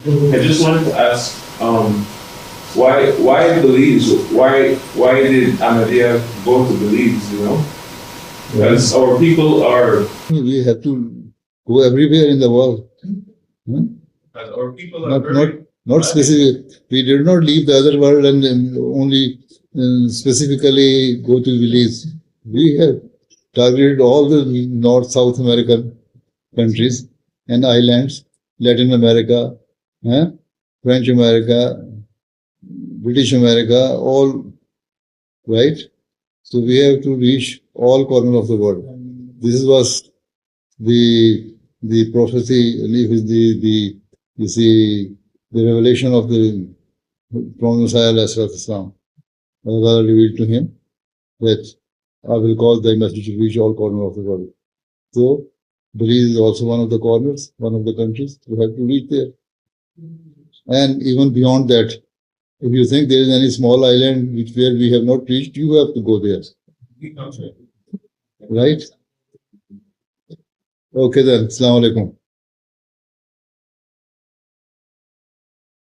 I just wanted to ask, why Belize? Why did Ahmadiyya go to Belize? You know, because our people are. We have to go everywhere in the world. Our people are not specific. We did not leave the other world and only specifically go to Belize. We have targeted all the North South American countries and islands, Latin America, French America, British America, all, right? So we have to reach all corners of the world. This was the prophecy, you see, the revelation of the Prophet Messiah, Islam. Allah revealed to him that I will cause thy message to reach all corners of the world. So Belize is also one of the corners, one of the countries. We have to reach there. And even beyond that, if you think there is any small island where we have not reached, you have to go there. Right? Okay then. Assalamu alaikum.